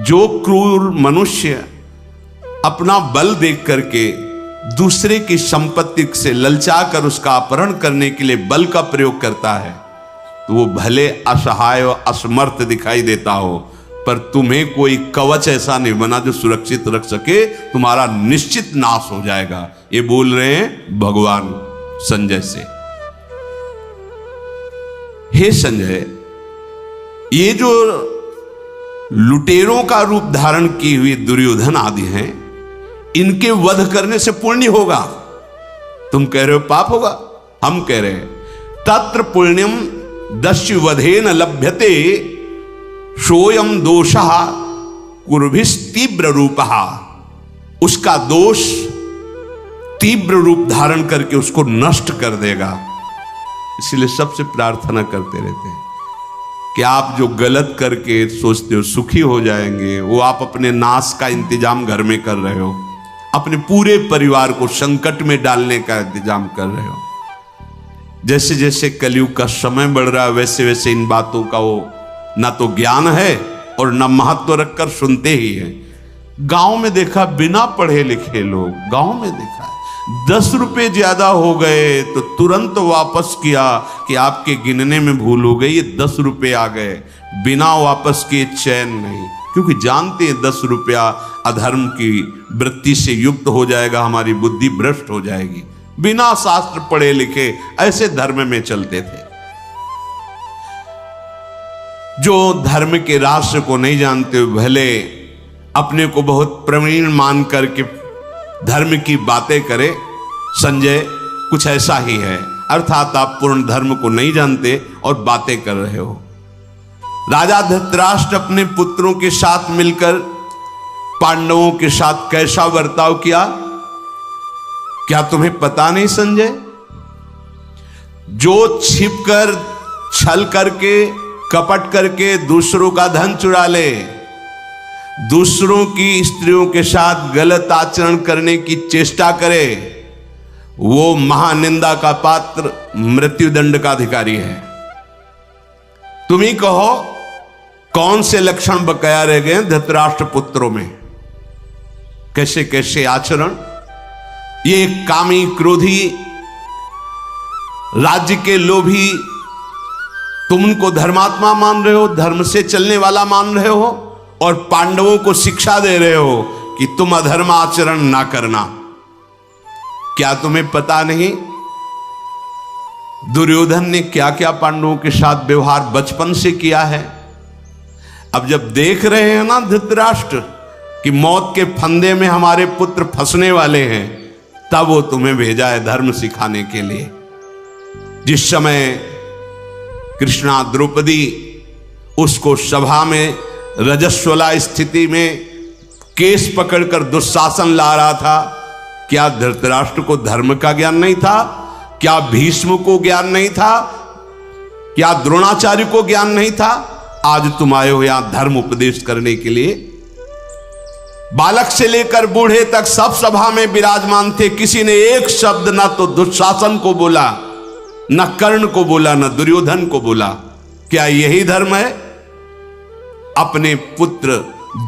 जो क्रूर मनुष्य अपना बल देख करके दूसरे की संपत्ति से ललचा कर उसका अपहरण करने के लिए बल का प्रयोग करता है, तो वो भले असहाय और असमर्थ दिखाई देता हो, पर तुम्हें कोई कवच ऐसा नहीं बना जो सुरक्षित रख सके, तुम्हारा निश्चित नाश हो जाएगा। ये बोल रहे हैं भगवान संजय से। हे संजय, ये जो लुटेरों का रूप धारण किए हुए दुर्योधन आदि हैं, इनके वध करने से पुण्य होगा। तुम कह रहे हो पाप होगा, हम कह रहे हैं तत्र पुण्यम दस्यु वधेन लभ्यते सोयम दोषः कुर्भिस् तीव्र रूपः। उसका दोष तीव्र रूप धारण करके उसको नष्ट कर देगा। इसलिए सबसे प्रार्थना करते रहते हैं कि आप जो गलत करके सोचते हो सुखी हो जाएंगे, वो आप अपने नाश का इंतजाम घर में कर रहे हो, अपने पूरे परिवार को संकट में डालने का इंतजाम कर रहे हो। जैसे जैसे कलयुग का समय बढ़ रहा है, वैसे वैसे इन बातों का वो ना तो ज्ञान है और ना महत्व रखकर सुनते ही है। गांव में देखा बिना पढ़े लिखे लोग, गांव में देखा 10 रुपए ज्यादा हो गए तो तुरंत वापस किया कि आपके गिनने में भूल हो गई, ये 10 रुपए आ गए, बिना वापस किए चैन नहीं, क्योंकि जानते हैं 10 रुपया अधर्म की वृत्ति से युक्त हो जाएगा, हमारी बुद्धि भ्रष्ट हो जाएगी। बिना शास्त्र पढ़े लिखे ऐसे धर्म में चलते थे। जो धर्म के राष्ट्र को नहीं जानते, भले अपने को बहुत प्रवीण मान करके धर्म की बातें करे। संजय कुछ ऐसा ही है, अर्थात आप पूर्ण धर्म को नहीं जानते और बातें कर रहे हो। राजा धृतराष्ट्र अपने पुत्रों के साथ मिलकर पांडवों के साथ कैसा बर्ताव किया, क्या तुम्हें पता नहीं संजय? जो छिपकर छल करके कपट करके दूसरों का धन चुरा ले, दूसरों की स्त्रियों के साथ गलत आचरण करने की चेष्टा करे, वो महानिंदा का पात्र, मृत्युदंड का अधिकारी है। तुम ही कहो कौन से लक्षण बकाया रह गए धृतराष्ट्र पुत्रों में? कैसे कैसे आचरण, ये कामी क्रोधी राज्य के लोभी, तुम उनको धर्मात्मा मान रहे हो, धर्म से चलने वाला मान रहे हो, और पांडवों को शिक्षा दे रहे हो कि तुम अधर्म आचरण ना करना। क्या तुम्हें पता नहीं दुर्योधन ने क्या क्या पांडवों के साथ व्यवहार बचपन से किया है? अब जब देख रहे हैं ना धृतराष्ट्र कि मौत के फंदे में हमारे पुत्र फंसने वाले हैं, तब वो तुम्हें भेजा है धर्म सिखाने के लिए। जिस समय कृष्णा द्रौपदी उसको सभा में रजस्वला स्थिति में केस पकड़कर दुशासन ला रहा था, क्या धृतराष्ट्र को धर्म का ज्ञान नहीं था? क्या भीष्म को ज्ञान नहीं था? क्या द्रोणाचार्य को ज्ञान नहीं था? आज तुम आए हो यहां धर्म उपदेश करने के लिए। बालक से लेकर बूढ़े तक सब सभा में विराजमान थे, किसी ने एक शब्द ना तो दुशासन को बोला, न कर्ण को बोला, न दुर्योधन को बोला। क्या यही धर्म है? अपने पुत्र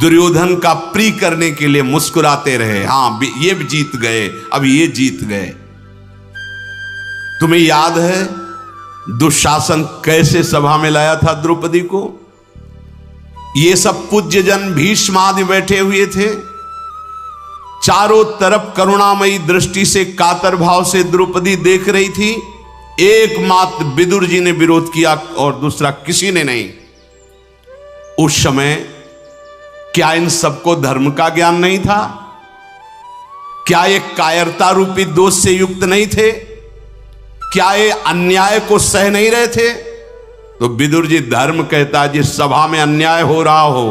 दुर्योधन का प्रिय करने के लिए मुस्कुराते रहे, हां ये भी जीत गए, अब ये जीत गए। तुम्हें याद है दुशासन कैसे सभा में लाया था द्रौपदी को? ये सब पूज्य जन भीष्म आदि बैठे हुए थे, चारों तरफ करुणामयी दृष्टि से कातर भाव से द्रौपदी देख रही थी। एकमात्र विदुर जी ने विरोध किया और दूसरा किसी ने नहीं। उस समय क्या इन सबको धर्म का ज्ञान नहीं था? क्या ये कायरता रूपी दोष से युक्त नहीं थे? क्या ये अन्याय को सह नहीं रहे थे? तो विदुर जी धर्म कहता है जिस सभा में अन्याय हो रहा हो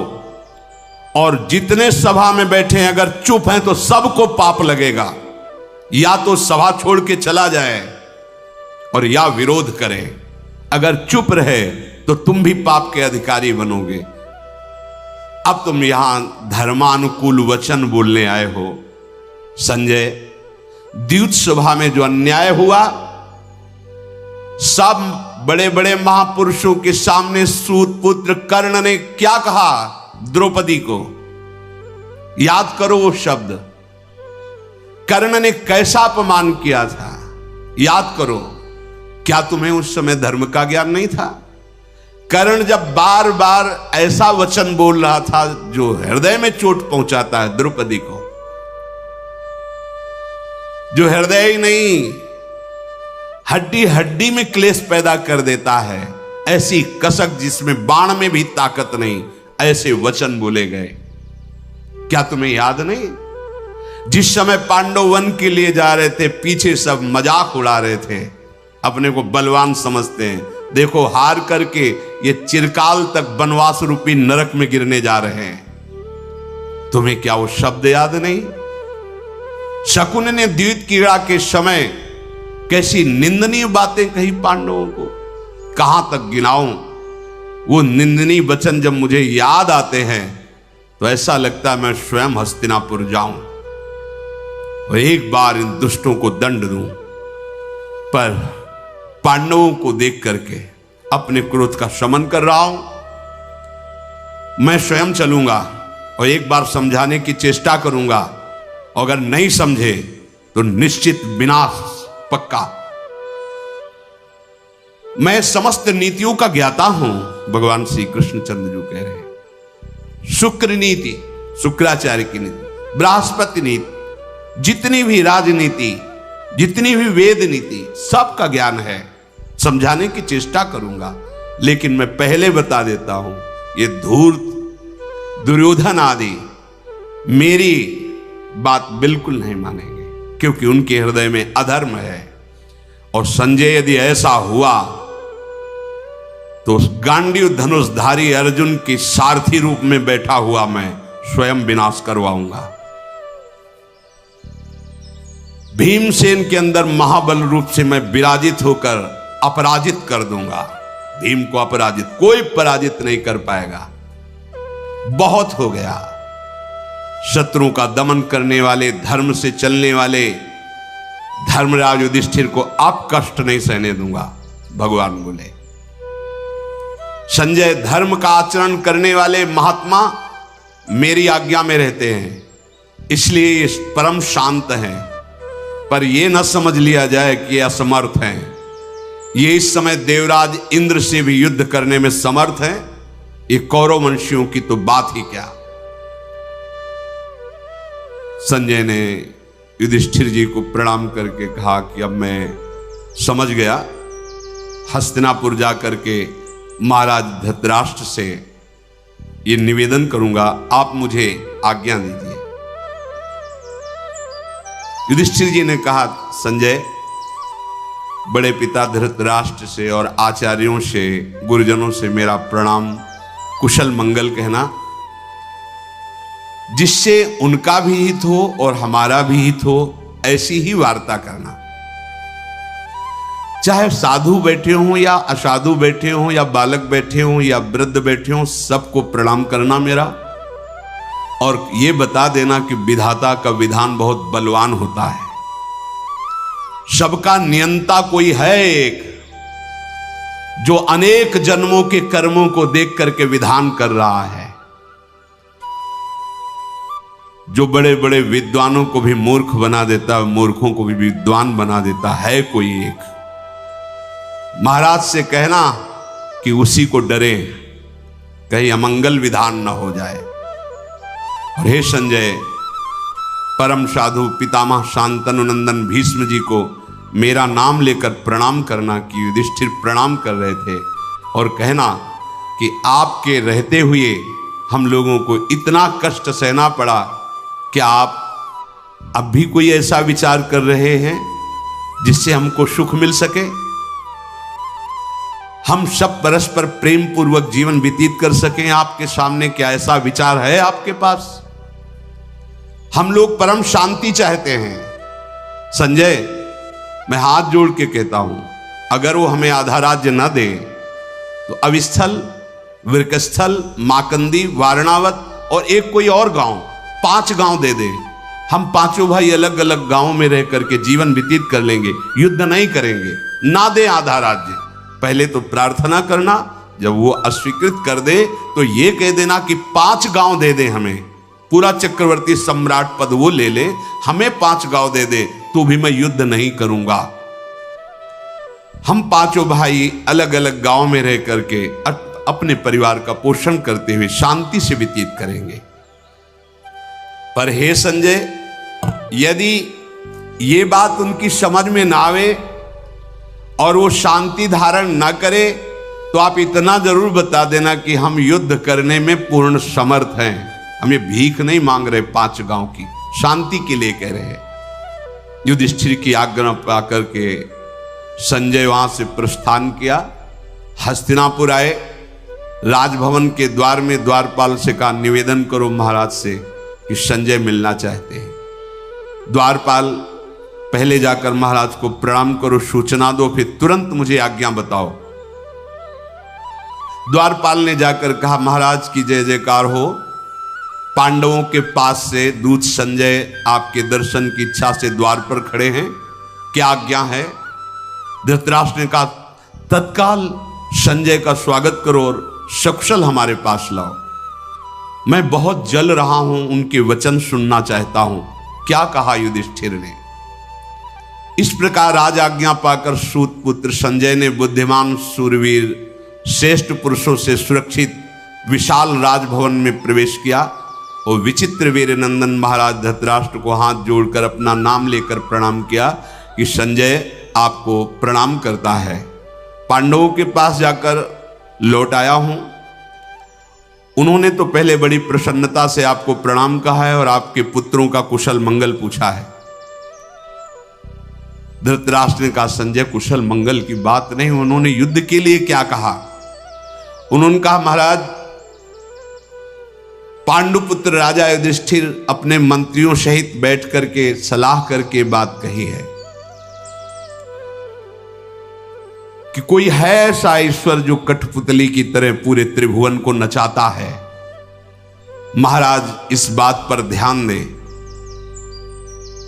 और जितने सभा में बैठे हैं अगर चुप हैं तो सबको पाप लगेगा, या तो सभा छोड़ के चला जाए और या विरोध करे। अगर चुप रहे तो तुम भी पाप के अधिकारी बनोगे। अब तुम यहां धर्मानुकूल वचन बोलने आए हो। संजय, द्यूत सभा में जो अन्याय हुआ, सब बड़े बड़े महापुरुषों के सामने सूत पुत्र कर्ण ने क्या कहा द्रौपदी को? याद करो वो शब्द, कर्ण ने कैसा अपमान किया था, याद करो। क्या तुम्हें उस समय धर्म का ज्ञान नहीं था? कर्ण जब बार बार ऐसा वचन बोल रहा था जो हृदय में चोट पहुंचाता है द्रौपदी को, जो हृदय ही नहीं हड्डी हड्डी में क्लेश पैदा कर देता है, ऐसी कसक जिसमें बाण में भी ताकत नहीं, ऐसे वचन बोले गए। क्या तुम्हें याद नहीं? जिस समय पांडव वन के लिए जा रहे थे, पीछे सब मजाक उड़ा रहे थे, अपने को बलवान समझते हैं, देखो हार करके ये चिरकाल तक वनवास रूपी नरक में गिरने जा रहे हैं। तुम्हें क्या वो शब्द याद नहीं? शकुन ने द्वित क्रीड़ा के समय कैसी निंदनीय बातें कही पांडवों को, कहां तक गिनाऊं? वो निंदनीय वचन जब मुझे याद आते हैं तो ऐसा लगता है मैं स्वयं हस्तिनापुर जाऊं और एक बार इन दुष्टों को दंड दूं। पर पांडवों को देख करके अपने क्रोध का शमन कर रहा हूं। मैं स्वयं चलूंगा और एक बार समझाने की चेष्टा करूंगा, अगर नहीं समझे तो निश्चित विनाश पक्का। मैं समस्त नीतियों का ज्ञाता हूं, भगवान श्री कृष्णचंद्र जी कह रहे हैं। शुक्र नीति, शुक्राचार्य की नीति, बृहस्पति नीति, जितनी भी राजनीति, जितनी भी वेद नीति, सबका ज्ञान है, समझाने की चेष्टा करूंगा। लेकिन मैं पहले बता देता हूं, ये धूर्त दुर्योधन आदि मेरी बात बिल्कुल नहीं मानेंगे, क्योंकि उनके हृदय में अधर्म है। और संजय यदि ऐसा हुआ तो उस गांडीव धनुषधारी अर्जुन की सारथी रूप में बैठा हुआ मैं स्वयं विनाश करवाऊंगा। भीमसेन के अंदर महाबल रूप से मैं विराजित होकर अपराजित कर दूंगा। भीम को अपराजित कोई पराजित नहीं कर पाएगा। बहुत हो गया। शत्रुओं का दमन करने वाले, धर्म से चलने वाले धर्मराज युधिष्ठिर को अब कष्ट नहीं सहने दूंगा, भगवान बोले। संजय, धर्म का आचरण करने वाले महात्मा मेरी आज्ञा में रहते हैं, इसलिए ये परम शांत हैं। पर यह न समझ लिया जाए कि ये असमर्थ हैं। ये इस समय देवराज इंद्र से भी युद्ध करने में समर्थ हैं। ये कौरव वंशियों की तो बात ही क्या। संजय ने युधिष्ठिर जी को प्रणाम करके कहा कि अब मैं समझ गया, हस्तिनापुर जा करके महाराज धृतराष्ट्र से ये निवेदन करूंगा, आप मुझे आज्ञा दीजिए। युधिष्ठिर जी ने कहा, संजय, बड़े पिता धृतराष्ट्र से और आचार्यों से, गुरुजनों से मेरा प्रणाम, कुशल मंगल कहना, जिससे उनका भी हित हो और हमारा भी हित हो, ऐसी ही वार्ता करना। चाहे साधु बैठे हों या असाधु बैठे हों या बालक बैठे हों या वृद्ध बैठे हों, सबको प्रणाम करना मेरा। और ये बता देना कि विधाता का विधान बहुत बलवान होता है। सबका नियंता कोई है एक, जो अनेक जन्मों के कर्मों को देख करके विधान कर रहा है। जो बड़े बड़े विद्वानों को भी मूर्ख बना देता है, मूर्खों को भी विद्वान बना देता है कोई एक। महाराज से कहना कि उसी को डरे, कहीं अमंगल विधान न हो जाए। और हे संजय, परम साधु पितामह शांतनु नंदन भीष्म जी को मेरा नाम लेकर प्रणाम करना कि युधिष्ठिर प्रणाम कर रहे थे, और कहना कि आपके रहते हुए हम लोगों को इतना कष्ट सहना पड़ा, क्या आप अब भी कोई ऐसा विचार कर रहे हैं जिससे हमको सुख मिल सके? हम सब परस्पर प्रेम पूर्वक जीवन व्यतीत कर सकें आपके सामने, क्या ऐसा विचार है आपके पास? हम लोग परम शांति चाहते हैं। संजय, मैं हाथ जोड़ के कहता हूं, अगर वो हमें आधा राज्य न दे तो अविस्थल, वृकस्थल, माकंदी, वारणावत और एक कोई और गांव, 5 गांव दे दे। हम पांचों भाई अलग अलग गांवों में रह करके जीवन व्यतीत कर लेंगे, युद्ध नहीं करेंगे। ना दे आधा राज्य, पहले तो प्रार्थना करना, जब वो अस्वीकृत कर दे तो ये कह देना कि 5 गांव दे दे हमें, पूरा चक्रवर्ती सम्राट पद वो ले ले, हमें 5 गांव दे दे, तो भी मैं युद्ध नहीं करूंगा। हम 5 भाई अलग अलग गांव में रह करके अपने परिवार का पोषण करते हुए शांति से व्यतीत करेंगे। पर हे संजय, यदि ये बात उनकी समझ में ना आवे और वो शांति धारण ना करे, तो आप इतना जरूर बता देना कि हम युद्ध करने में पूर्ण समर्थ हैं। हम ये भीख नहीं मांग रहे 5 गांव की, शांति के लिए कह रहे हैं। युधिष्ठिर की आज्ञा पाकर के संजय वहां से प्रस्थान किया, हस्तिनापुर आए। राजभवन के द्वार में द्वारपाल से कहा, निवेदन करो महाराज से कि संजय मिलना चाहते हैं। द्वारपाल, पहले जाकर महाराज को प्रणाम करो, सूचना दो, फिर तुरंत मुझे आज्ञा बताओ। द्वारपाल ने जाकर कहा, महाराज की जय जयकार हो। पांडवों के पास से दूत संजय आपके दर्शन की इच्छा से द्वार पर खड़े हैं, क्या आज्ञा है? धृतराष्ट्र ने कहा, तत्काल संजय का स्वागत करो और सकुशल हमारे पास लाओ। मैं बहुत जल रहा हूं, उनके वचन सुनना चाहता हूं। क्या कहा युधिष्ठिर ने? इस प्रकार राज आज्ञा पाकर सूत पुत्र संजय ने बुद्धिमान सूरवीर श्रेष्ठ पुरुषों से सुरक्षित विशाल राजभवन में प्रवेश किया और विचित्र वीर नंदन महाराज धृतराष्ट्र को हाथ जोड़कर अपना नाम लेकर प्रणाम किया कि संजय आपको प्रणाम करता है। पांडवों के पास जाकर लौट आया हूं। उन्होंने तो पहले बड़ी प्रसन्नता से आपको प्रणाम कहा है और आपके पुत्रों का कुशल मंगल पूछा है। धृतराष्ट्र ने कहा, संजय कुशल मंगल की बात नहीं, उन्होंने युद्ध के लिए क्या कहा? उन्होंने कहा, महाराज पांडुपुत्र राजा युधिष्ठिर अपने मंत्रियों सहित बैठ करके सलाह करके बात कही है कि कोई है ऐसा ईश्वर जो कठपुतली की तरह पूरे त्रिभुवन को नचाता है। महाराज इस बात पर ध्यान दें,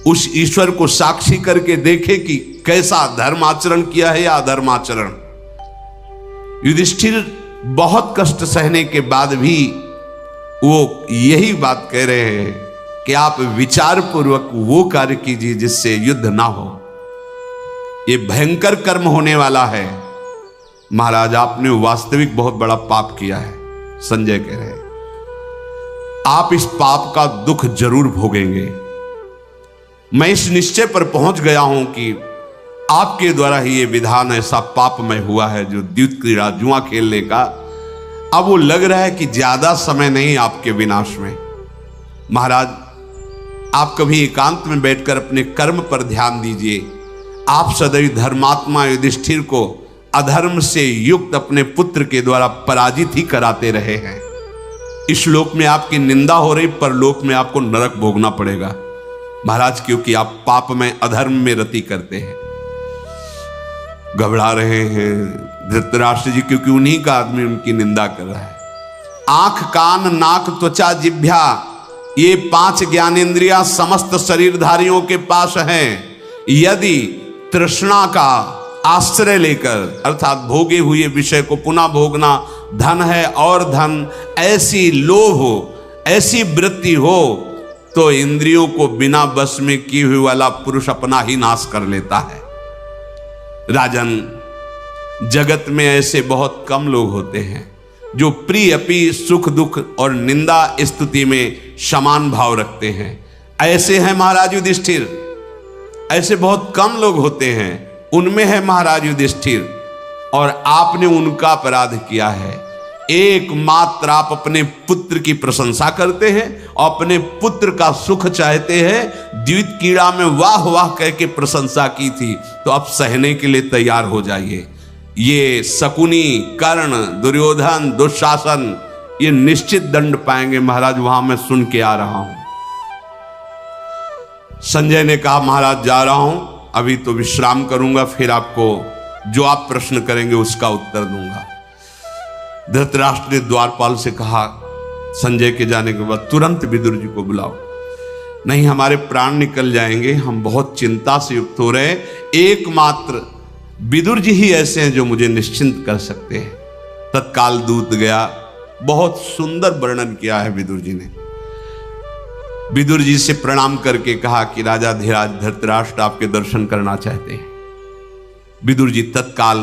उस ईश्वर को साक्षी करके देखे कि कैसा धर्माचरण किया है या अधर्माचरण। युधिष्ठिर बहुत कष्ट सहने के बाद भी वो यही बात कह रहे हैं कि आप विचार पूर्वक वो कार्य कीजिए जिससे युद्ध ना हो, ये भयंकर कर्म होने वाला है। महाराज आपने वास्तविक बहुत बड़ा पाप किया है। संजय कह रहे हैं, आप इस पाप का दुख जरूर भोगेंगे। मैं इस निश्चय पर पहुंच गया हूं कि आपके द्वारा ही ये विधान ऐसा पापमय हुआ है जो द्यूत क्रीड़ा जुआ खेलने का। अब वो लग रहा है कि ज्यादा समय नहीं आपके विनाश में। महाराज आप कभी एकांत में बैठकर अपने कर्म पर ध्यान दीजिए। आप सदैव धर्मात्मा युधिष्ठिर को अधर्म से युक्त अपने पुत्र के द्वारा पराजित ही कराते रहे हैं। इस लोक में आपकी निंदा हो रही, पर लोक में आपको नरक भोगना पड़ेगा महाराज, क्योंकि आप पाप में अधर्म में रति करते हैं। घबरा रहे हैं धृतराष्ट्र जी, क्योंकि उन्हीं का आदमी उनकी निंदा कर रहा है। आंख, कान, नाक, त्वचा, जिह्वा, ये 5 ज्ञानेंद्रियां समस्त शरीरधारियों के पास हैं। यदि तृष्णा का आश्रय लेकर अर्थात भोगे हुए विषय को पुनः भोगना, धन है और धन, ऐसी लोभ हो, ऐसी वृत्ति हो, तो इंद्रियों को बिना बस में किए हुए वाला पुरुष अपना ही नाश कर लेता है। राजन, जगत में ऐसे बहुत कम लोग होते हैं जो प्रिय अपी सुख दुख और निंदा स्तुति में समान भाव रखते हैं। ऐसे हैं महाराज युधिष्ठिर, ऐसे बहुत कम लोग होते हैं, उनमें है महाराज युधिष्ठिर, और आपने उनका अपराध किया है। एकमात्र आप अपने पुत्र की प्रशंसा करते हैं और अपने पुत्र का सुख चाहते हैं। द्यूत कीड़ा में वाह वाह कह के प्रशंसा की थी, तो अब सहने के लिए तैयार हो जाइए। ये शकुनी, कर्ण, दुर्योधन, दुशासन, ये निश्चित दंड पाएंगे महाराज, वहां मैं सुन के आ रहा हूं। संजय ने कहा, महाराज जा रहा हूं, अभी तो विश्राम करूंगा, फिर आपको जो आप प्रश्न करेंगे उसका उत्तर दूंगा। धृतराष्ट्र ने द्वारपाल से कहा, संजय के जाने के बाद तुरंत विदुर जी को बुलाओ, नहीं हमारे प्राण निकल जाएंगे, हम बहुत चिंता से युक्त हो रहे हैं। एकमात्र विदुर जी ही ऐसे हैं जो मुझे निश्चिंत कर सकते हैं। तत्काल दूत गया, बहुत सुंदर वर्णन किया है विदुर जी ने। विदुर जी से प्रणाम करके कहा कि राजा धीराज धृतराष्ट्र आपके दर्शन करना चाहते हैं। विदुर जी तत्काल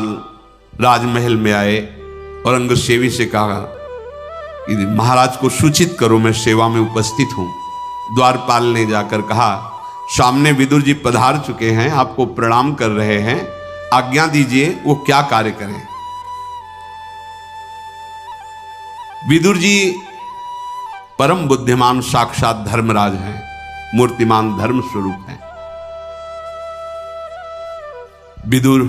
राजमहल में आए और अंगसेवी से कहा कि महाराज को सूचित करो, मैं सेवा में उपस्थित हूं। द्वारपाल ने जाकर कहा, सामने विदुर जी पधार चुके हैं, आपको प्रणाम कर रहे हैं, आज्ञा दीजिए वो क्या कार्य करें। विदुर जी परम बुद्धिमान साक्षात धर्मराज हैं, मूर्तिमान धर्म स्वरूप हैं। विदुर,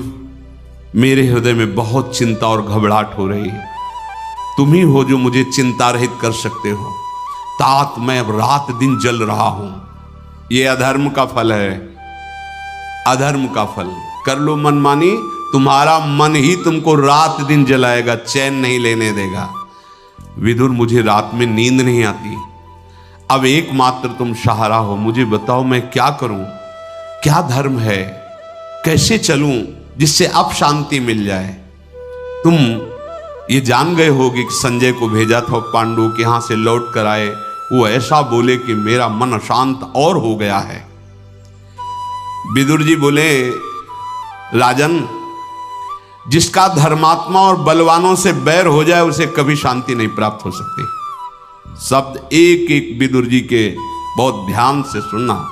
मेरे हृदय में बहुत चिंता और घबराहट हो रही है, तुम ही हो जो मुझे चिंता रहित कर सकते हो। तात मैं अब रात दिन जल रहा हूं, ये अधर्म का फल है, अधर्म का फल। कर लो मनमानी, तुम्हारा मन ही तुमको रात दिन जलाएगा, चैन नहीं लेने देगा। विदुर, मुझे रात में नींद नहीं आती, अब एकमात्र तुम सहारा हो, मुझे बताओ मैं क्या करूं, क्या धर्म है, कैसे चलूं जिससे अब शांति मिल जाए। तुम ये जान गए होगे कि संजय को भेजा था पांडु के यहां से लौट कर आए, वो ऐसा बोले कि मेरा मन अशांत और हो गया है। विदुर जी बोले, राजन, जिसका धर्मात्मा और बलवानों से बैर हो जाए उसे कभी शांति नहीं प्राप्त हो सकती। शब्द एक एक विदुर जी के बहुत ध्यान से सुनना।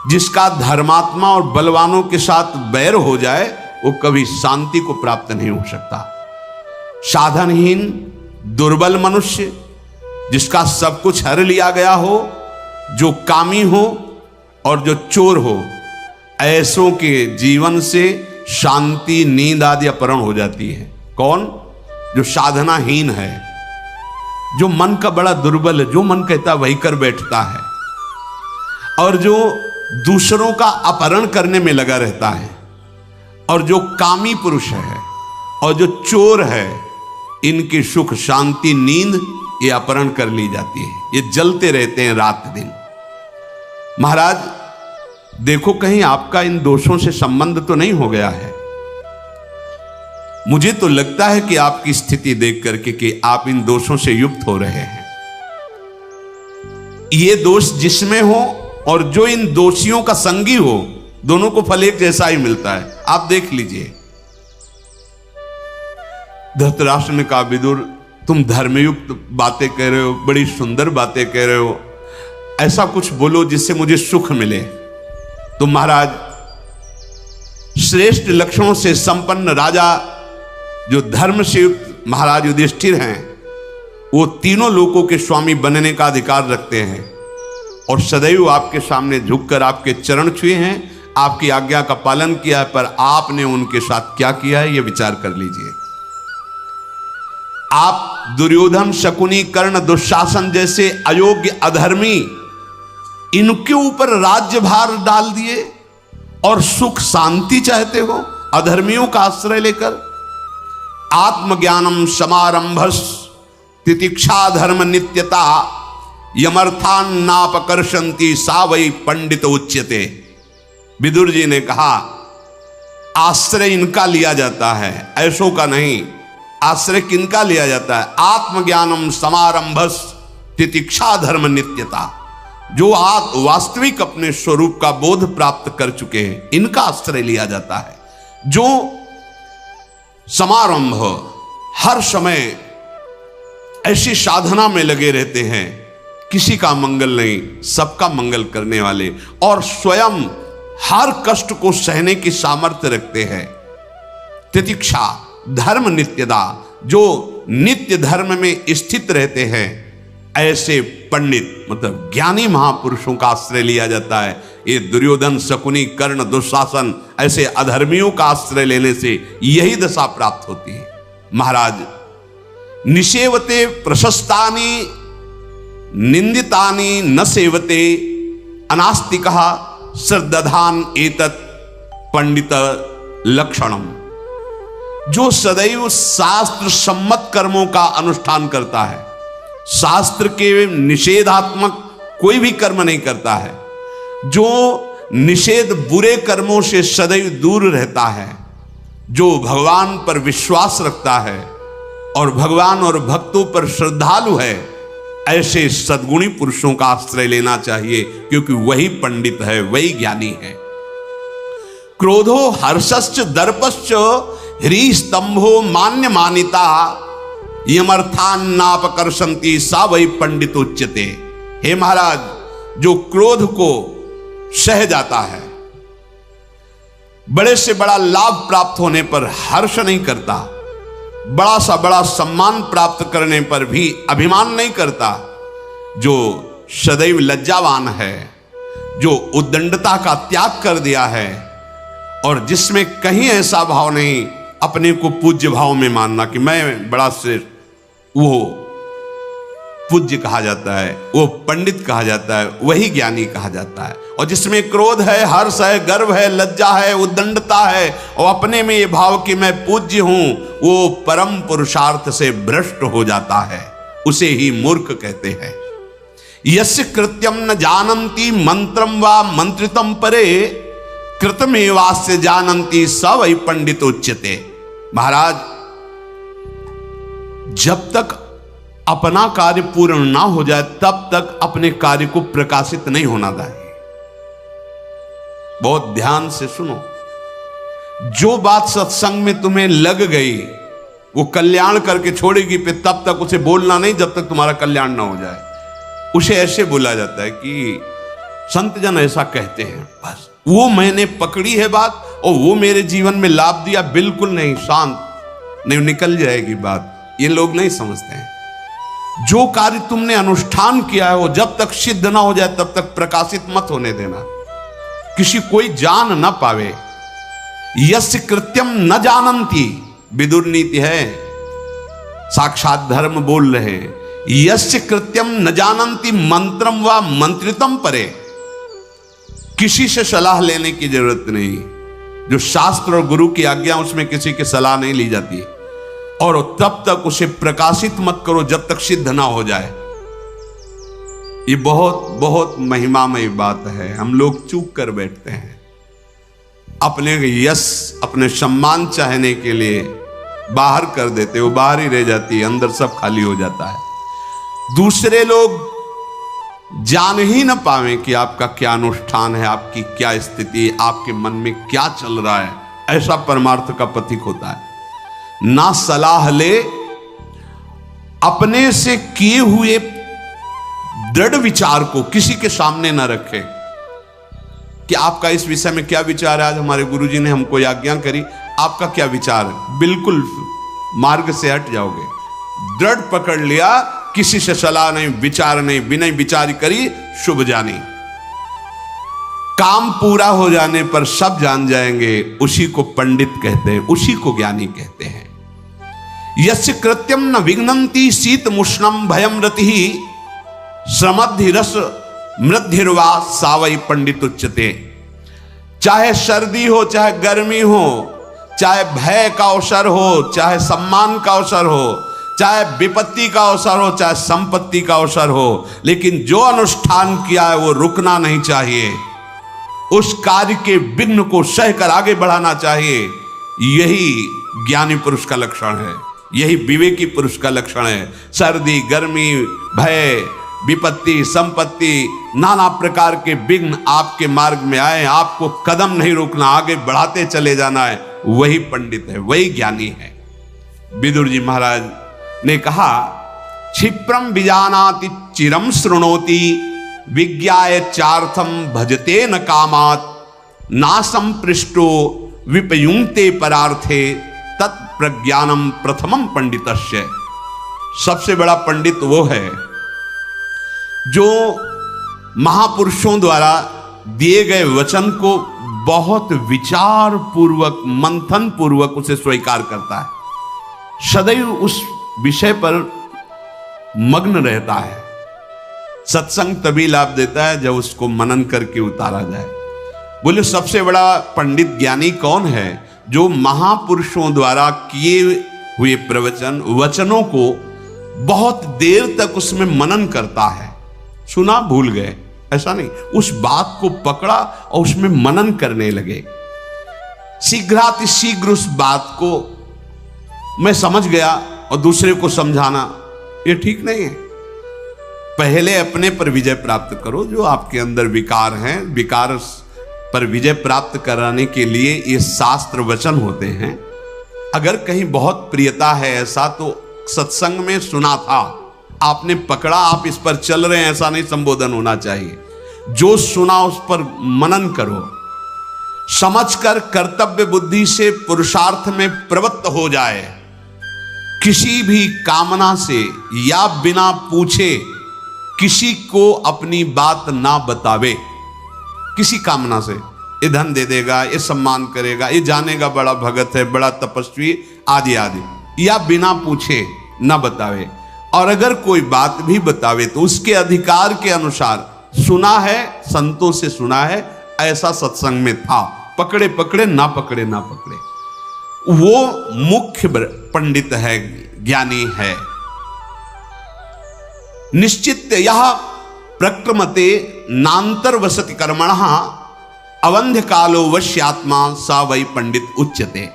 जिसका धर्मात्मा और बलवानों के साथ बैर हो जाए वो कभी शांति को प्राप्त नहीं हो सकता। साधनहीन दुर्बल मनुष्य, जिसका सब कुछ हर लिया गया हो, जो कामी हो और जो चोर हो, ऐसों के जीवन से शांति, नींद आदि अपहरण हो जाती है। कौन? जो साधनाहीन है, जो मन का बड़ा दुर्बल है, जो मन कहता वही कर बैठता है, और जो दूसरों का अपहरण करने में लगा रहता है, और जो कामी पुरुष है और जो चोर है, इनकी सुख, शांति, नींद ये अपहरण कर ली जाती है। ये जलते रहते हैं रात दिन। महाराज देखो, कहीं आपका इन दोषों से संबंध तो नहीं हो गया है। मुझे तो लगता है कि आपकी स्थिति देख करके कि आप इन दोषों से युक्त हो रहे हैं। ये दोष जिसमें हो और जो इन दोषियों का संगी हो, दोनों को फल एक जैसा ही मिलता है। आप देख लीजिए। धृतराष्ट्र ने कहा, विदुर, तुम धर्मयुक्त बातें कह रहे हो, बड़ी सुंदर बातें कह रहे हो, ऐसा कुछ बोलो जिससे मुझे सुख मिले। तो महाराज, श्रेष्ठ लक्षणों से संपन्न राजा जो धर्म से युक्त महाराज युधिष्ठिर हैं, वो तीनों लोकों के स्वामी बनने का अधिकार रखते हैं और सदैव आपके सामने झुककर आपके चरण छुए हैं, आपकी आज्ञा का पालन किया है। पर आपने उनके साथ क्या किया है, यह विचार कर लीजिए। आप दुर्योधन, शकुनी, कर्ण, दुशासन जैसे अयोग्य, अधर्मी, इनके ऊपर राज्यभार डाल दिए और सुख शांति चाहते हो अधर्मियों का आश्रय लेकर। आत्मज्ञानम समारंभस तितिक्षा धर्म नित्यता यमर्थान नापकर्षंती सा वै पंडित उच्यते। विदुर जी ने कहा, आश्रय इनका लिया जाता है, ऐसों का नहीं। आश्रय किनका लिया जाता है? आत्मज्ञानम समारंभस तितिक्षा धर्म नित्यता, जो वास्तविक अपने स्वरूप का बोध प्राप्त कर चुके हैं, इनका आश्रय लिया जाता है। जो समारंभ हर समय ऐसी साधना में लगे रहते हैं, किसी का मंगल नहीं, सबका मंगल करने वाले, और स्वयं हर कष्ट को सहने की सामर्थ्य रखते हैं। तितिक्षा धर्म नित्यता, जो नित्य धर्म में स्थित रहते हैं, ऐसे पंडित मतलब ज्ञानी महापुरुषों का आश्रय लिया जाता है। ये दुर्योधन, शकुनी, कर्ण, दुशासन ऐसे अधर्मियों का आश्रय लेने से यही दशा प्राप्त होती है। महाराज, निसेवते प्रशस्तानि निंदितानि न सेवते अनास्तिकः श्रद्धान एतत् पंडित लक्षणम। जो सदैव शास्त्र सम्मत कर्मों का अनुष्ठान करता है, शास्त्र के निषेधात्मक कोई भी कर्म नहीं करता है, जो निषेध बुरे कर्मों से सदैव दूर रहता है, जो भगवान पर विश्वास रखता है और भगवान और भक्तों पर श्रद्धालु है, ऐसे सद्गुणी पुरुषों का आश्रय लेना चाहिए, क्योंकि वही पंडित है, वही ज्ञानी है। क्रोधो हर्षश्च दर्पश्च ह्री स्तंभो मान्य मानिता यमर्थान्नापकर्षन्ति सा वही पंडित उच्यते। हे महाराज, जो क्रोध को सह जाता है, बड़े से बड़ा लाभ प्राप्त होने पर हर्ष नहीं करता, बड़ा सा बड़ा सम्मान प्राप्त करने पर भी अभिमान नहीं करता, जो सदैव लज्जावान है, जो उद्दंडता का त्याग कर दिया है, और जिसमें कहीं ऐसा भाव नहीं अपने को पूज्य भाव में मानना कि मैं बड़ा श्रेष्ठ, वो पूज्य कहा जाता है, वो पंडित कहा जाता है, वही ज्ञानी कहा जाता है। और जिसमें क्रोध है, हर्ष है, गर्व है, लज्जा है, उद्दंडता है, और अपने में ये भाव कि मैं पूज्य हूं, वो परम पुरुषार्थ से भ्रष्ट हो जाता है, उसे ही मूर्ख कहते हैं। यस्य कृत्यम न जानन्ति मंत्रम वा मंत्रितम परे कृतमेवास्य जानन्ति स वै पंडितोच्यते। महाराज, जब तक अपना कार्य पूर्ण ना हो जाए तब तक अपने कार्य को प्रकाशित नहीं होना चाहिए। बहुत ध्यान से सुनो, जो बात सत्संग में तुम्हें लग गई वो कल्याण करके छोड़ेगी, फिर तब तक उसे बोलना नहीं जब तक तुम्हारा कल्याण ना हो जाए। उसे ऐसे बोला जाता है कि संत जन ऐसा कहते हैं, बस वो मैंने पकड़ी है बात और वो मेरे जीवन में लाभ दिया, बिल्कुल नहीं, शांत नहीं, निकल जाएगी बात। ये लोग नहीं समझते हैं। जो कार्य तुमने अनुष्ठान किया है वो जब तक सिद्ध ना हो जाए तब तक प्रकाशित मत होने देना, किसी कोई जान ना पावे। यस्य कृत्यम न जानन्ति, विदुर नीति है, साक्षात धर्म बोल रहे हैं। यस्य कृत्यम न जानन्ति मंत्रम व मंत्रितम परे, किसी से सलाह लेने की जरूरत नहीं। जो शास्त्र और गुरु की आज्ञा, उसमें किसी की सलाह नहीं ली जाती, और तब तक उसे प्रकाशित मत करो जब तक सिद्ध ना हो जाए। ये बहुत बहुत महिमामय बात है। हम लोग चूक कर बैठते हैं, अपने यश, अपने सम्मान चाहने के लिए बाहर कर देते, वो बाहर ही रह जाती है, अंदर सब खाली हो जाता है। दूसरे लोग जान ही न पावे कि आपका क्या अनुष्ठान है, आपकी क्या स्थिति, आपके मन में क्या चल रहा है, ऐसा परमार्थ का प्रतीक होता है। ना सलाह ले, अपने से किए हुए दृढ़ विचार को किसी के सामने ना रखे कि आपका इस विषय में क्या विचार है। आज हमारे गुरुजी ने हमको आज्ञा करी, आपका क्या विचार है, बिल्कुल मार्ग से हट जाओगे। दृढ़ पकड़ लिया, किसी से सलाह नहीं, विचार नहीं, बिना विचार करी शुभ जानी। काम पूरा हो जाने पर सब जान जाएंगे, उसी को पंडित कहते हैं, उसी को ज्ञानी कहते हैं। यस्य कृत्यम न विघ्नन्ति शीतमुष्णम भयम रतिः श्रमद्धि रस मृद्धिर्वा सा वै पंडित उच्यते। चाहे सर्दी हो, चाहे गर्मी हो, चाहे भय का अवसर हो, चाहे सम्मान का अवसर हो, चाहे विपत्ति का अवसर हो, चाहे संपत्ति का अवसर हो, लेकिन जो अनुष्ठान किया है वो रुकना नहीं चाहिए। उस कार्य के विघ्न को सहकर आगे बढ़ाना चाहिए। यही ज्ञानी पुरुष का लक्षण है, यही विवेकी पुरुष का लक्षण है। सर्दी, गर्मी, भय, विपत्ति, संपत्ति, नाना प्रकार के विघ्न आपके मार्ग में आए, आपको कदम नहीं रोकना, आगे बढ़ाते चले जाना है, वही पंडित है, वही ज्ञानी है। विदुर जी महाराज ने कहा, क्षिप्रम विजानाति चिरम शृणोति विज्ञाय चार्थम भजते न कामात् नासम पृष्ठो विपयुंक्ते परार्थे तत्प्रज्ञानम प्रथमम पंडितस्य। सबसे बड़ा पंडित वो है जो महापुरुषों द्वारा दिए गए वचन को बहुत विचार पूर्वक, मंथन पूर्वक उसे स्वीकार करता है, सदैव उस विषय पर मग्न रहता है। सत्संग तभी लाभ देता है जब उसको मनन करके उतारा जाए। बोले सबसे बड़ा पंडित ज्ञानी कौन है? जो महापुरुषों द्वारा किए हुए प्रवचन, वचनों को बहुत देर तक उसमें मनन करता है। सुना भूल गए, ऐसा नहीं, उस बात को पकड़ा और उसमें मनन करने लगे। शीघ्रातिशीघ्र उस बात को मैं समझ गया और दूसरे को समझाना, ये ठीक नहीं है। पहले अपने पर विजय प्राप्त करो। जो आपके अंदर विकार हैं, विकार पर विजय प्राप्त कराने के लिए ये शास्त्र वचन होते हैं। अगर कहीं बहुत प्रियता है ऐसा, तो सत्संग में सुना था, आपने पकड़ा, आप इस पर चल रहे हैं, ऐसा नहीं संबोधन होना चाहिए। जो सुना उस पर मनन करो, समझकर कर्तव्य बुद्धि से पुरुषार्थ में प्रवृत्त हो जाए। किसी भी कामना से या बिना पूछे किसी को अपनी बात ना बतावे। किसी कामना से, ये धन दे देगा, ये सम्मान करेगा, ये जानेगा बड़ा भगत है, बड़ा तपस्वी आदि आदि, या बिना पूछे ना बतावे। और अगर कोई बात भी बतावे तो उसके अधिकार के अनुसार, सुना है, संतों से सुना है, ऐसा सत्संग में था, पकड़े पकड़े, ना पकड़े ना पकड़े, वो मुख्य पंडित है, ज्ञानी है। निश्चित यह प्रक्रमते नांतर वसति कर्मणः अवंध्य कालो वश्यात्मा सा वै पंडित उच्यते।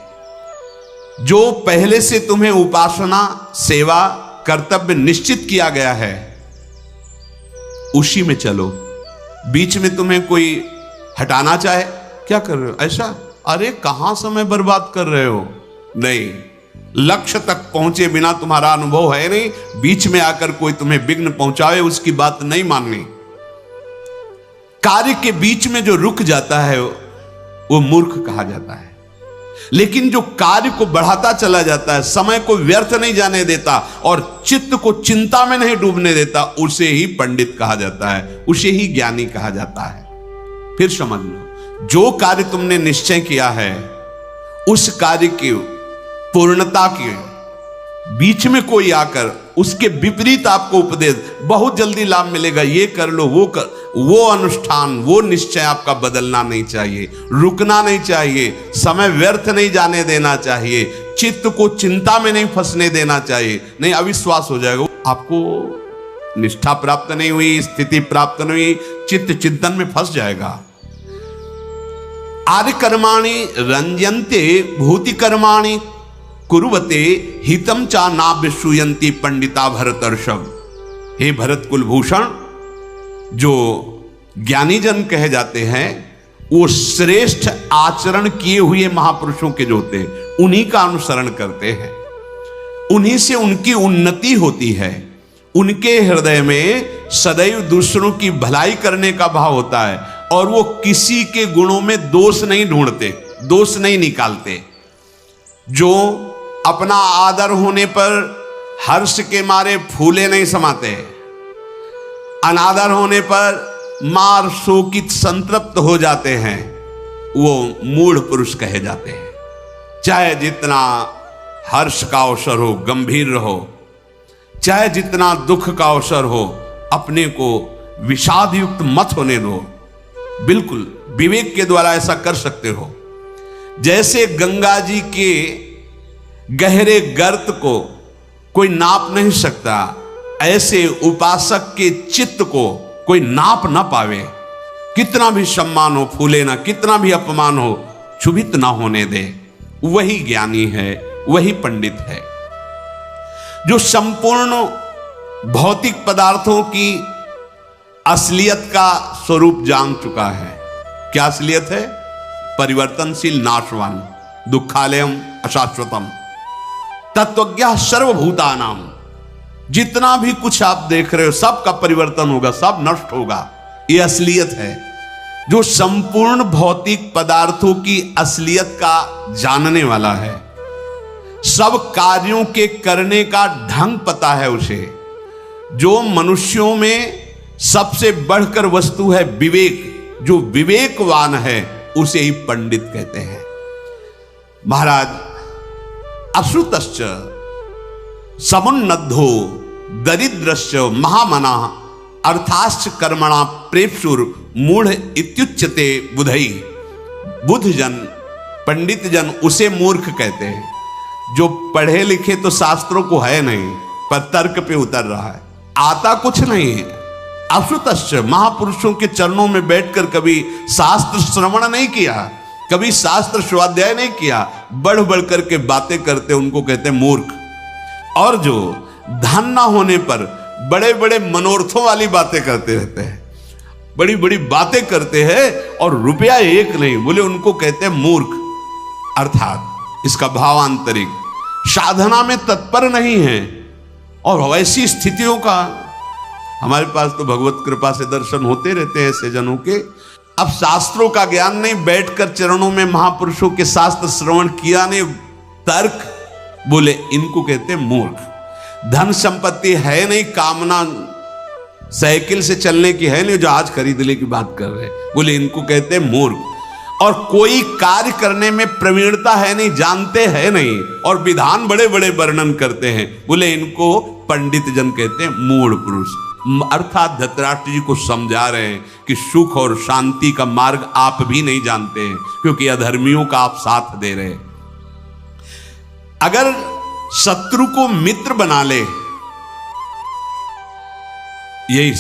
जो पहले से तुम्हें उपासना, सेवा, कर्तव्य निश्चित किया गया है, उसी में चलो। बीच में तुम्हें कोई हटाना चाहे, क्या कर रहे हो ऐसा, अरे कहां समय बर्बाद कर रहे हो, नहीं, लक्ष्य तक पहुंचे बिना तुम्हारा अनुभव है नहीं, बीच में आकर कोई तुम्हें विघ्न पहुंचावे उसकी बात नहीं माननी। कार्य के बीच में जो रुक जाता है वो मूर्ख कहा जाता है। लेकिन जो कार्य को बढ़ाता चला जाता है, समय को व्यर्थ नहीं जाने देता और चित्त को चिंता में नहीं डूबने देता, उसे ही पंडित कहा जाता है, उसे ही ज्ञानी कहा जाता है। फिर समझ लो, जो कार्य तुमने निश्चय किया है, उस कार्य की पूर्णता के बीच में कोई आकर उसके विपरीत आपको उपदेश, बहुत जल्दी लाभ मिलेगा, ये कर लो, वो कर, वो अनुष्ठान, वो निश्चय आपका बदलना नहीं चाहिए, रुकना नहीं चाहिए, समय व्यर्थ नहीं जाने देना चाहिए, चित्त को चिंता में नहीं फंसने देना चाहिए, नहीं अविश्वास हो जाएगा, आपको निष्ठा प्राप्त नहीं हुई, स्थिति प्राप्त नहीं हुई, चित्त चिंतन में फंस जाएगा। आदि कर्माणि रंजन्ते भूति कर्माणि कुरुवते हितम चा ना विश्रूयन्ति पंडिता भरतर्षभ। हे भरत कुलभूषण, जो ज्ञानी जन कहे जाते हैं, वो श्रेष्ठ आचरण किए हुए महापुरुषों के जो होते हैं, उन्हीं का अनुसरण करते हैं, उन्हीं से उनकी उन्नति होती है। उनके हृदय में सदैव दूसरों की भलाई करने का भाव होता है और वो किसी के गुणों में दोष नहीं ढूंढते, दोष नहीं निकालते। जो अपना आदर होने पर हर्ष के मारे फूले नहीं समाते, अनादर होने पर मार शोकित संतृप्त हो जाते हैं, वो मूढ़ पुरुष कहे जाते हैं। चाहे जितना हर्ष का अवसर हो गंभीर रहो, चाहे जितना दुख का अवसर हो अपने को विषाद युक्त मत होने दो। बिल्कुल विवेक के द्वारा ऐसा कर सकते हो। जैसे गंगा जी के गहरे गर्त को कोई नाप नहीं सकता, ऐसे उपासक के चित्त को कोई नाप ना पावे। कितना भी सम्मान हो फूले ना, कितना भी अपमान हो क्षुभित ना होने दे, वही ज्ञानी है, वही पंडित है। जो संपूर्ण भौतिक पदार्थों की असलियत का स्वरूप जान चुका है। क्या असलियत है? परिवर्तनशील, नाशवान, दुखालयम अशाश्वतम, तत्वज्ञ सर्वभूतानाम। जितना भी कुछ आप देख रहे हो सबका परिवर्तन होगा, सब नष्ट होगा, ये असलियत है। जो संपूर्ण भौतिक पदार्थों की असलियत का जानने वाला है, सब कार्यों के करने का ढंग पता है उसे। जो मनुष्यों में सबसे बढ़कर वस्तु है विवेक, जो विवेकवान है उसे ही पंडित कहते हैं। महाराज, अश्रुतश्च समुन्नद्धो दरिद्रश्च महामना अर्थाश्च कर्मणा प्रेप्सुर मूढ़ इत्युच्यते बुधई। बुध जन, पंडित जन उसे मूर्ख कहते हैं जो पढ़े लिखे तो शास्त्रों को है नहीं, पर तर्क पे उतर रहा है, आता कुछ नहीं है। अश्रुतश्च, महापुरुषों के चरणों में बैठकर कभी शास्त्र श्रवण नहीं किया, कभी शास्त्र स्वाध्याय नहीं किया, बढ़ बढ़ करके बातें करते, उनको कहते हैं मूर्ख। और जो धन ना होने पर बड़े बड़े मनोरथों वाली बातें करते रहते हैं, बड़ी बड़ी बातें करते हैं और रुपया एक नहीं। बोले उनको कहते हैं मूर्ख, अर्थात इसका भावांतरिक साधना में तत्पर नहीं है। और वैसी स्थितियों का हमारे पास तो भगवत कृपा से दर्शन होते रहते हैं ऐसे जनों के। अब शास्त्रों का ज्ञान नहीं, बैठकर चरणों में महापुरुषों के शास्त्र श्रवण किया नहीं, तर्क, बोले इनको कहते हैं मूर्ख। धन संपत्ति है नहीं, कामना साइकिल से चलने की है नहीं, जो आज खरीदने की बात कर रहे हैं, बोले इनको कहते हैं मूर्ख। और कोई कार्य करने में प्रवीणता है नहीं, जानते हैं नहीं, और विधान बड़े बड़े वर्णन करते हैं, बोले इनको पंडित जन कहते हैं मूढ़ पुरुष। अर्थात धृतराष्ट्र जी को समझा रहे हैं कि सुख और शांति का मार्ग आप भी नहीं जानते हैं, क्योंकि अधर्मियों का आप साथ दे रहे हैं। अगर शत्रु को मित्र बना ले, यही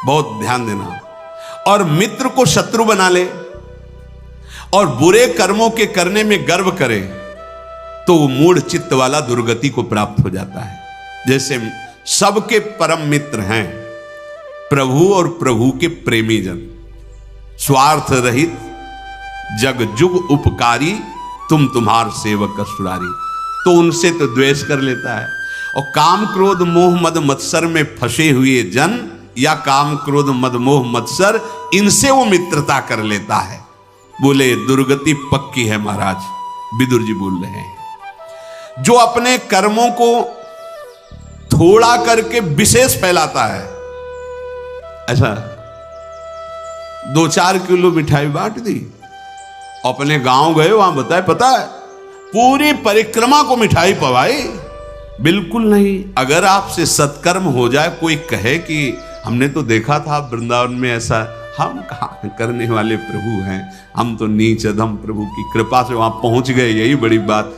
बहुत ध्यान देना, और मित्र को शत्रु बना ले और बुरे कर्मों के करने में गर्व करे, तो वो मूढ़ चित्त वाला दुर्गति को प्राप्त हो जाता है। जैसे सबके परम मित्र हैं प्रभु और प्रभु के प्रेमी जन, स्वार्थ रहित जग जुग उपकारी, तुम तुम्हार सेवक असुरारी। तो उनसे तो द्वेष कर लेता है। और काम क्रोध मोह मद मत्सर में फंसे हुए जन, या काम क्रोध मद मोह मत्सर, इनसे वो मित्रता कर लेता है। बोले दुर्गति पक्की है महाराज, विदुर जी बोल रहे हैं। जो अपने कर्मों को थोड़ा करके विशेष फैलाता है, अच्छा 2-4 किलो मिठाई बांट दी, अपने गांव गए, वहां बताए पता है पूरी परिक्रमा को मिठाई पवाई, बिल्कुल नहीं। अगर आपसे सत्कर्म हो जाए, कोई कहे कि हमने तो देखा था वृंदावन में ऐसा, हम कहाँ करने वाले प्रभु हैं, हम तो नीच अधम प्रभु की कृपा से वहां पहुंच गए, यही बड़ी बात।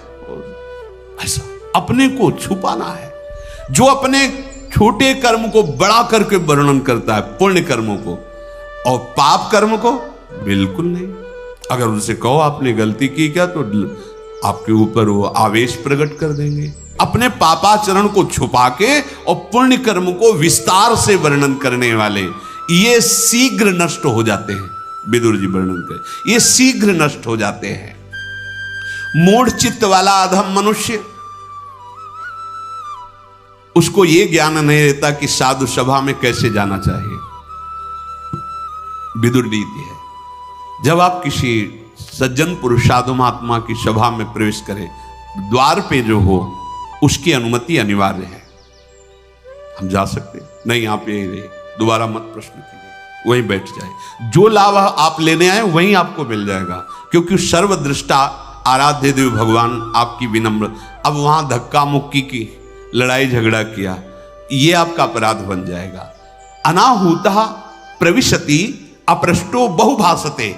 ऐसा अपने को छुपाना है। जो अपने छोटे कर्म को बड़ा करके वर्णन करता है, पुण्य कर्मों को, और पाप कर्म को बिल्कुल नहीं। अगर उनसे कहो आपने गलती की क्या, तो आपके ऊपर वो आवेश प्रकट कर देंगे। अपने पापाचरण को छुपा के और पुण्य कर्म को विस्तार से वर्णन करने वाले ये शीघ्र नष्ट हो जाते हैं। विदुर जी वर्णन करें, ये शीघ्र नष्ट हो जाते हैं। मूढ़ चित्त वाला अधम मनुष्य, उसको ये ज्ञान नहीं रहता कि साधु सभा में कैसे जाना चाहिए। विदुर नीति है, जब आप किसी सज्जन पुरुष साधु महात्मा की सभा में प्रवेश करें, द्वार पे जो हो उसकी अनुमति अनिवार्य है। हम जा सकते नहीं, आप यही रहे, दोबारा मत प्रश्न कीजिए, वहीं बैठ जाए। जो लाभ आप लेने आए वहीं आपको मिल जाएगा, क्योंकि सर्वदृष्टा आराध्य देव भगवान आपकी विनम्र। अब वहां धक्का मुक्की की, लड़ाई झगड़ा किया, ये आपका अपराध बन जाएगा। अनाहूता प्रविशति अपृष्टो बहुभाषते।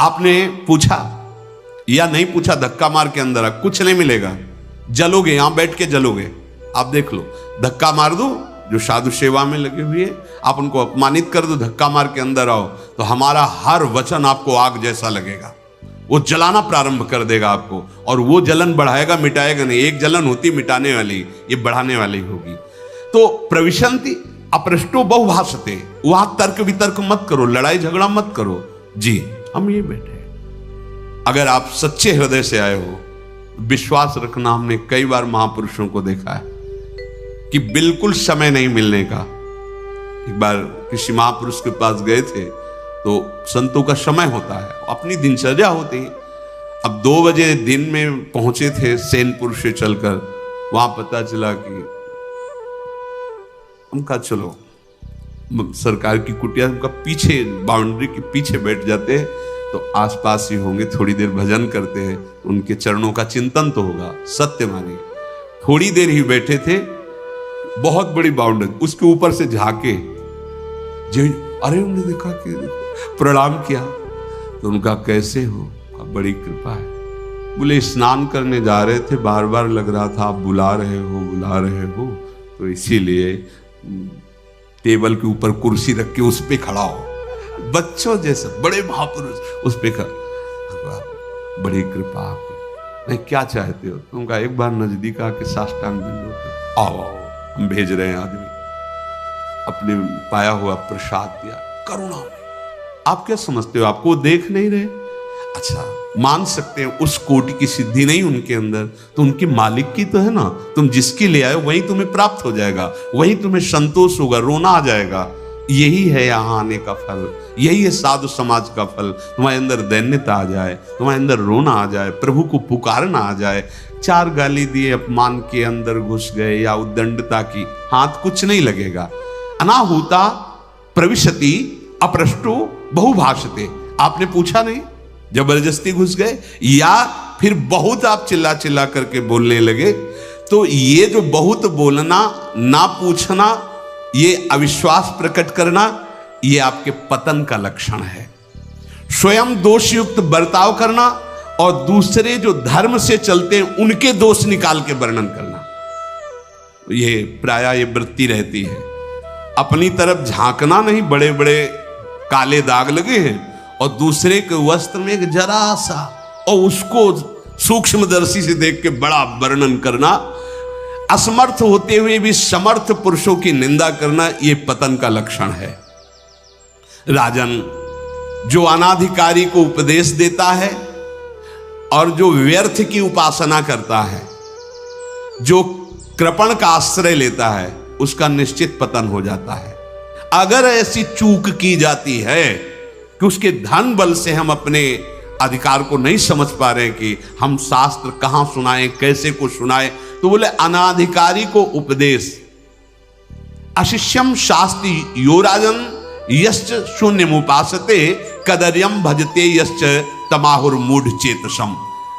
आपने पूछा या नहीं पूछा, धक्का मार के अंदर कुछ नहीं मिलेगा, जलोगे, यहां बैठ के जलोगे। आप देख लो, धक्का मार दो, जो साधु सेवा में लगे हुए, आप उनको अपमानित कर दो, धक्का मार के अंदर आओ, तो हमारा हर वचन आपको आग जैसा लगेगा, वो जलाना प्रारंभ कर देगा आपको, और वो जलन बढ़ाएगा, मिटाएगा नहीं। एक जलन होती मिटाने वाली, ये बढ़ाने वाली होगी। तो प्रविशंति अपृष्टो बहुभाषते, वहां तर्क वितर्क मत करो, लड़ाई झगड़ा मत करो। जी हम ये बैठे, अगर आप सच्चे हृदय से आए हो, विश्वास रखना, हमने कई बार महापुरुषों को देखा है कि बिल्कुल समय नहीं मिलने का। एक बार किसी महापुरुष के पास गए थे, तो संतों का समय होता है, अपनी दिनचर्या होती है। अब 2 बजे दिन में पहुंचे थे सैनपुर से चलकर, वहां पता चला कि उनका चलो सरकार की कुटिया उनका पीछे, बाउंड्री के पीछे बैठ जाते हैं, तो आसपास ही होंगे, थोड़ी देर भजन करते हैं, उनके चरणों का चिंतन तो होगा। सत्य मानिए, थोड़ी देर ही बैठे थे, बहुत बड़ी बाउंड्री, उसके ऊपर से झांके, अरे उन्होंने देखा कि प्रणाम किया, तो उनका कैसे हो, बड़ी कृपा है। बोले स्नान करने जा रहे थे, बार बार लग रहा था आप बुला रहे हो, तो इसीलिए टेबल के ऊपर कुर्सी रख के उस पे खड़ा हो, बच्चों जैसे बड़े महापुरुष उस पे खड़ा, बड़ी कृपा आपकी। नहीं क्या चाहते हो? तुमका एक बार नजदीक आके साष्टांग दंडवत, आओ हम भेज रहे हैं आदमी। अपने पाया हुआ प्रसाद दिया करुणा में। आप क्या समझते हो, आपको देख नहीं रहे? अच्छा, मान सकते हैं उस कोटि की सिद्धि नहीं उनके अंदर, तो उनके मालिक की तो है ना। तुम जिसकी ले आए वही तुम्हें प्राप्त हो जाएगा, वही तुम्हें संतोष होगा, रोना आ जाएगा। यही है यहाँ आने का फल, यही है साधु समाज का फल। तुम्हारे अंदर दैन्यता आ जाए, तुम्हारे अंदर रोना आ जाए, प्रभु को पुकारना आ जाए। चार गाली दिए, अपमान के अंदर घुस गए या उद्दंडता की, हाथ कुछ नहीं लगेगा। अनाहुता प्रविशति अपृष्टो बहुभाषते। आपने पूछा नहीं, जबरदस्ती घुस गए, या फिर बहुत आप चिल्ला चिल्ला करके बोलने लगे। तो ये जो बहुत बोलना, ना पूछना, ये अविश्वास प्रकट करना, ये आपके पतन का लक्षण है। स्वयं दोषयुक्त बर्ताव करना और दूसरे जो धर्म से चलते हैं उनके दोष निकाल के वर्णन करना, ये प्रायः ये वृत्ति रहती है। अपनी तरफ झांकना नहीं, बड़े बड़े काले दाग लगे हैं, और दूसरे के वस्त्र में एक जरा सा, और उसको सूक्ष्मदर्शी से देख के बड़ा वर्णन करना, असमर्थ होते हुए भी समर्थ पुरुषों की निंदा करना, ये पतन का लक्षण है। राजन, जो अनाधिकारी को उपदेश देता है और जो व्यर्थ की उपासना करता है, जो कृपण का आश्रय लेता है, उसका निश्चित पतन हो जाता है। अगर ऐसी चूक की जाती है कि उसके धन बल से हम अपने अधिकार को नहीं समझ पा रहे हैं कि हम शास्त्र कहां सुनाएं, कैसे को सुनाएं, तो बोले अनाधिकारी को उपदेश। अशिष्यम शास्ति यो राजन यश्च शून्यमुपासते कदर्यम भजते यश्च तमाहुर मूढ़ चेतसम।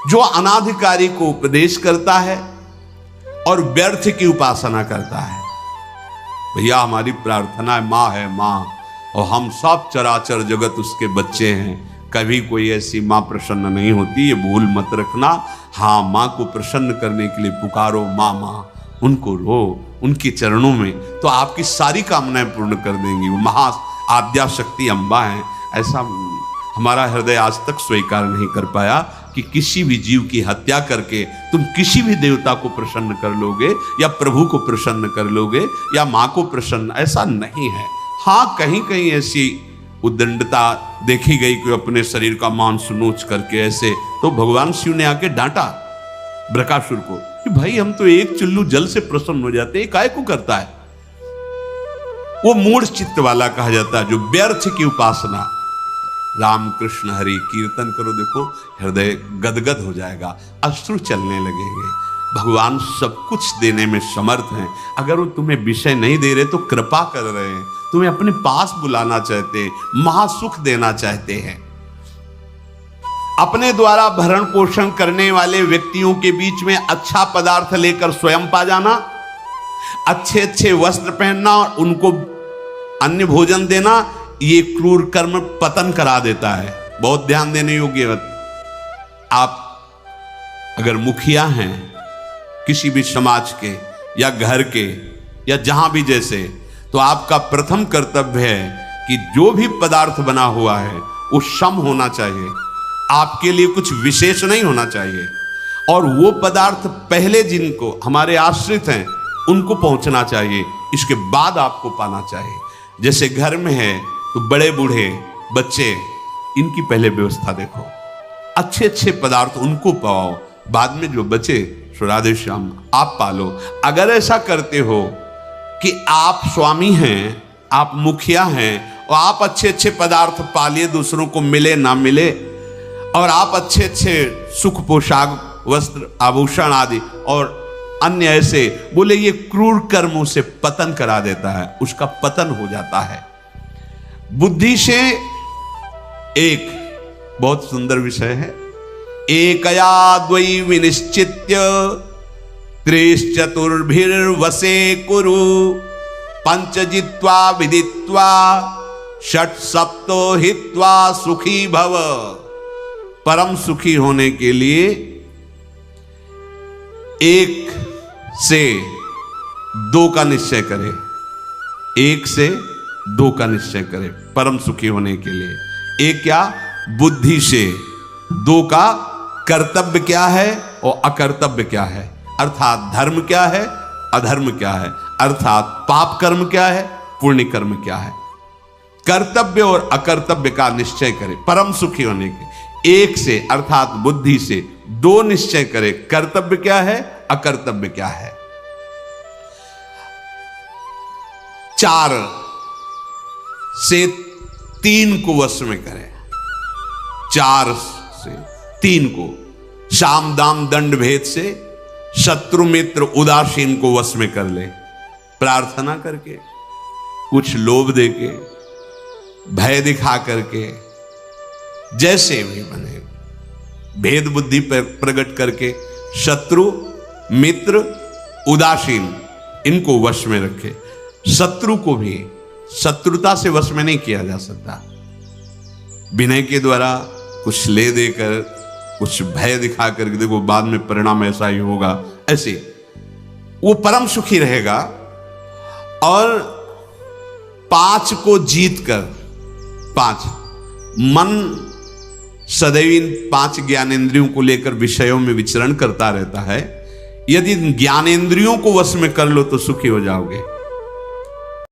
जो अनाधिकारी को उपदेश करता है और व्यर्थ की उपासना करता है, भैया हमारी प्रार्थना है माँ, और हम सब चराचर जगत उसके बच्चे हैं। कभी कोई ऐसी माँ प्रसन्न नहीं होती, ये भूल मत रखना। हाँ, माँ को प्रसन्न करने के लिए पुकारो, माँ, उनको रो, उनके चरणों में, तो आपकी सारी कामनाएं पूर्ण कर देंगी। वो महा आद्या शक्ति अम्बा है। ऐसा हमारा हृदय आज तक स्वीकार नहीं कर पाया कि किसी भी जीव की हत्या करके तुम किसी भी देवता को प्रसन्न कर लोगे, या प्रभु को प्रसन्न कर लोगे, या माँ को प्रसन्न, ऐसा नहीं है। हाँ, कहीं कहीं ऐसी उद्दंडता देखी गई कि अपने शरीर का मांस नोच करके ऐसे, तो भगवान शिव ने आके डांटा बृकासुर को कि भाई हम तो एक चुल्लू जल से प्रसन्न हो जाते हैं, काय को करता है? वो मूढ़ चित्त वाला कहा जाता है, जो व्यर्थ की उपासना। राम कृष्ण हरि कीर्तन करो, देखो हृदय गदगद हो जाएगा, अश्रु चलने लगेंगे। भगवान सब कुछ देने में समर्थ हैं। अगर वो तुम्हें विषय नहीं दे रहे तो कृपा कर रहे हैं, तुम्हें अपने पास बुलाना चाहते हैं, महासुख देना चाहते हैं। अपने द्वारा भरण पोषण करने वाले व्यक्तियों के बीच में अच्छा पदार्थ लेकर स्वयं पा जाना, अच्छे अच्छे वस्त्र पहनना और उनको अन्य भोजन देना, ये क्रूर कर्म पतन करा देता है। बहुत ध्यान देने योग्य बात। आप अगर मुखिया हैं किसी भी समाज के या घर के या जहां भी जैसे, तो आपका प्रथम कर्तव्य है कि जो भी पदार्थ बना हुआ है वो सम होना चाहिए, आपके लिए कुछ विशेष नहीं होना चाहिए, और वो पदार्थ पहले जिनको हमारे आश्रित हैं उनको पहुंचना चाहिए, इसके बाद आपको पाना चाहिए। जैसे घर में है तो बड़े बूढ़े बच्चे, इनकी पहले व्यवस्था देखो, अच्छे अच्छे पदार्थ उनको पाओ, बाद में जो बचे सो राधे श्याम आप पालो। अगर ऐसा करते हो कि आप स्वामी हैं, आप मुखिया हैं, और आप अच्छे अच्छे पदार्थ पालिए, दूसरों को मिले ना मिले, और आप अच्छे अच्छे सुख पोशाक वस्त्र आभूषण आदि और अन्य ऐसे, बोले ये क्रूर कर्मों से पतन करा देता है, उसका पतन हो जाता है। बुद्धि से एक बहुत सुंदर विषय है, एकया द्वै विनिश्चित्य त्रिश्चतुर्भिर्वसे कुरु पंच जित्वा विदित्वा षट सप्तो हित्वा सुखी भव। परम सुखी होने के लिए एक से दो का निश्चय करे, एक से दो का निश्चय करे परम सुखी होने के लिए। एक क्या? बुद्धि से। दो का कर्तव्य क्या है और अकर्तव्य क्या है, अर्थात धर्म क्या है अधर्म क्या है, अर्थात पाप कर्म क्या है पुण्य कर्म क्या है। कर्तव्य और अकर्तव्य का निश्चय करे परम सुखी होने के। एक से अर्थात बुद्धि से दो निश्चय करे, कर्तव्य क्या है, अकर्तव्य क्या है। 4 से 3 को वश में करे, 4 से 3 को, साम दाम दंड भेद से शत्रु मित्र उदासीन को वश में कर ले। प्रार्थना करके, कुछ लोभ देके, भय दिखा करके, जैसे भी बने, भेद बुद्धि पर प्रकट करके शत्रु मित्र उदासीन इनको वश में रखे। शत्रु को भी शत्रुता से वश में नहीं किया जा सकता। विनय के द्वारा कुछ ले देकर, कुछ भय दिखा करके, देखो बाद में परिणाम ऐसा ही होगा, ऐसे वो परम सुखी रहेगा। और 5 को जीत कर, 5 मन सदैव इन 5 ज्ञानेंद्रियों को लेकर विषयों में विचरण करता रहता है। यदि ज्ञानेंद्रियों को वश में कर लो तो सुखी हो जाओगे।